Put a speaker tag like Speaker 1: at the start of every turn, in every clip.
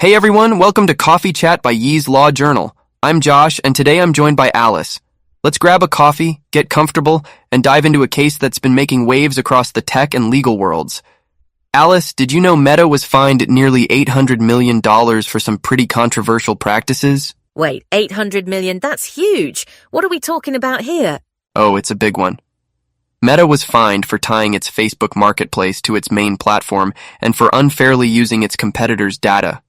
Speaker 1: Hey everyone, welcome to Coffee Chat by Yee's Law Journal. I'm Josh, and today I'm joined by Alice. Let's grab a coffee, get comfortable, and dive into a case that's been making waves across the tech and legal worlds. Alice, did you know Meta was fined nearly $800 million for some pretty controversial practices?
Speaker 2: Wait, 800 million? That's huge. What are we talking about here?
Speaker 1: Oh, it's a big one. Meta was fined for tying its Facebook marketplace to its main platform and for unfairly using its competitors' data.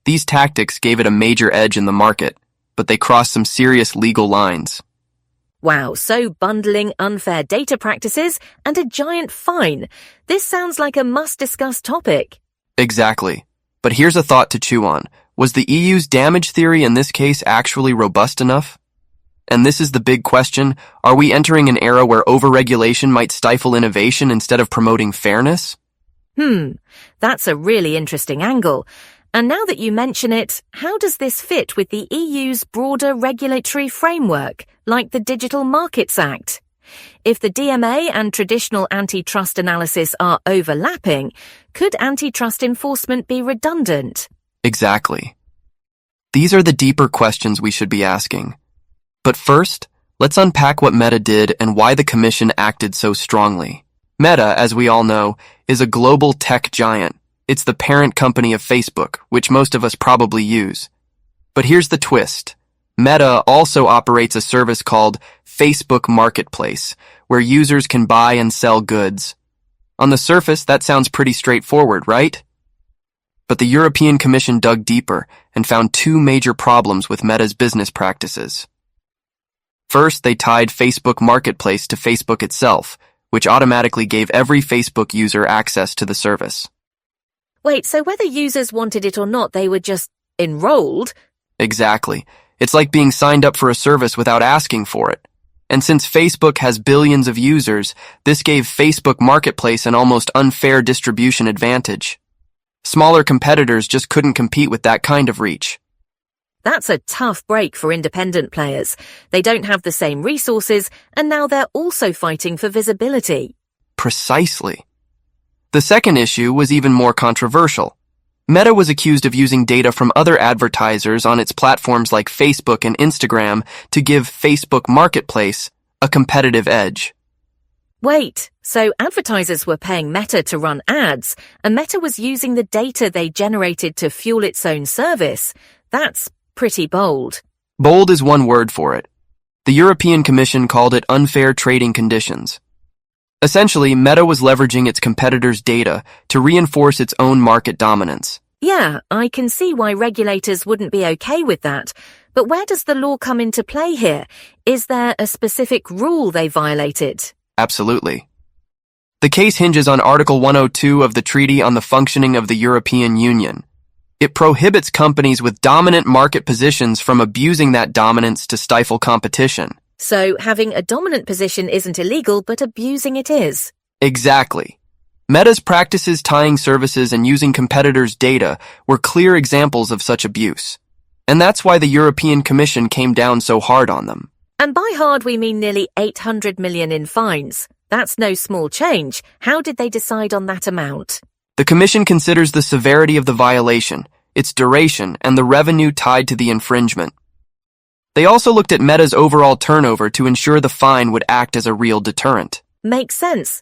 Speaker 1: These tactics gave it a major edge in the market, but they crossed some serious legal lines.
Speaker 2: Wow, so bundling unfair data practices and a giant fine. This sounds like a must-discuss topic.
Speaker 1: Exactly. But here's a thought to chew on. Was the EU's damage theory in this case actually robust enough? And this is the big question. Are we entering an era where overregulation might stifle innovation instead of promoting fairness?
Speaker 2: That's a really interesting angle. And now that you mention it, how does this fit with the EU's broader regulatory framework, like the Digital Markets Act? If the DMA and traditional antitrust analysis are overlapping, could antitrust enforcement be redundant?
Speaker 1: Exactly. These are the deeper questions we should be asking. But first, let's unpack what Meta did and why the Commission acted so strongly. Meta, as we all know, is a global tech giant. It's the parent company of Facebook, which most of us probably use. But here's the twist. Meta also operates a service called Facebook Marketplace, where users can buy and sell goods. On the surface, that sounds pretty straightforward, right? But the European Commission dug deeper and found two major problems with Meta's business practices. First, they tied Facebook Marketplace to Facebook itself, which automatically gave every Facebook user access to the service.
Speaker 2: Wait, so whether users wanted it or not, they were just enrolled?
Speaker 1: Exactly. It's like being signed up for a service without asking for it. And since Facebook has billions of users, this gave Facebook Marketplace an almost unfair distribution advantage. Smaller competitors just couldn't compete with that kind of reach.
Speaker 2: That's a tough break for independent players. They don't have the same resources, and now they're also fighting for visibility.
Speaker 1: Precisely. The second issue was even more controversial. Meta was accused of using data from other advertisers on its platforms like Facebook and Instagram to give Facebook Marketplace a competitive edge.
Speaker 2: Wait, so advertisers were paying Meta to run ads, and Meta was using the data they generated to fuel its own service? That's pretty bold.
Speaker 1: Bold is one word for it. The European Commission called it unfair trading conditions. Essentially, Meta was leveraging its competitors' data to reinforce its own market dominance.
Speaker 2: Yeah, I can see why regulators wouldn't be okay with that. But where does the law come into play here? Is there a specific rule they violated?
Speaker 1: Absolutely. The case hinges on Article 102 of the Treaty on the Functioning of the European Union. It prohibits companies with dominant market positions from abusing that dominance to stifle competition.
Speaker 2: So having a dominant position isn't illegal, but abusing it is.
Speaker 1: Exactly. Meta's practices tying services and using competitors' data were clear examples of such abuse. And that's why the European Commission came down so hard on them.
Speaker 2: And by hard, we mean nearly 800 million in fines. That's no small change. How did they decide on that amount?
Speaker 1: The Commission considers the severity of the violation, its duration, and the revenue tied to the infringement. They also looked at Meta's overall turnover to ensure the fine would act as a real deterrent.
Speaker 2: Makes sense.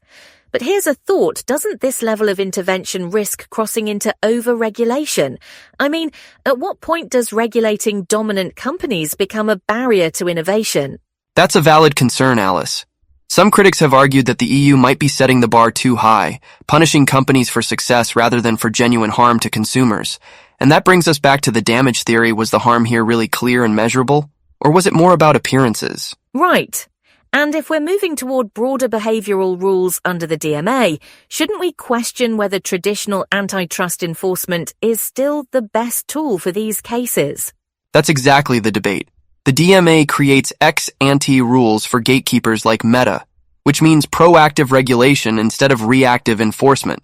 Speaker 2: But here's a thought. Doesn't this level of intervention risk crossing into overregulation? I mean, at what point does regulating dominant companies become a barrier to innovation?
Speaker 1: That's a valid concern, Alice. Some critics have argued that the EU might be setting the bar too high, punishing companies for success rather than for genuine harm to consumers. And that brings us back to the damage theory. Was the harm here really clear and measurable? Or was it more about appearances?
Speaker 2: Right. And if we're moving toward broader behavioral rules under the DMA, shouldn't we question whether traditional antitrust enforcement is still the best tool for these cases?
Speaker 1: That's exactly the debate. The DMA creates ex-ante rules for gatekeepers like Meta, which means proactive regulation instead of reactive enforcement.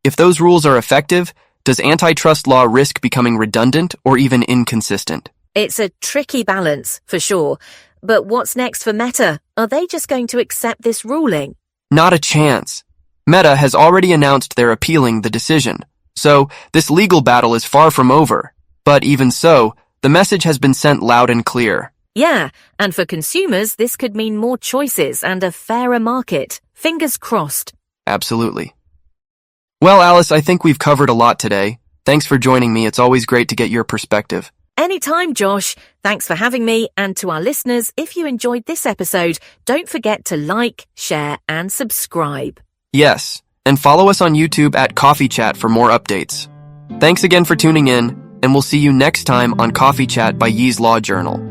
Speaker 1: If those rules are effective, does antitrust law risk becoming redundant or even inconsistent?
Speaker 2: It's a tricky balance, for sure. But what's next for Meta? Are they just going to accept this ruling?
Speaker 1: Not a chance. Meta has already announced they're appealing the decision, So, this legal battle is far from over. But even so, the message has been sent loud and clear.
Speaker 2: Yeah, and for consumers, this could mean more choices and a fairer market. Fingers crossed.
Speaker 1: Absolutely. Well, Alice, I think we've covered a lot today. Thanks for joining me. It's always great to get your perspective.
Speaker 2: Anytime, Josh. Thanks for having me. And to our listeners, if you enjoyed this episode, don't forget to like, share, and subscribe.
Speaker 1: Yes, and follow us on YouTube at Coffee Chat for more updates. Thanks again for tuning in, and we'll see you next time on Coffee Chat by Yee's Law Journal.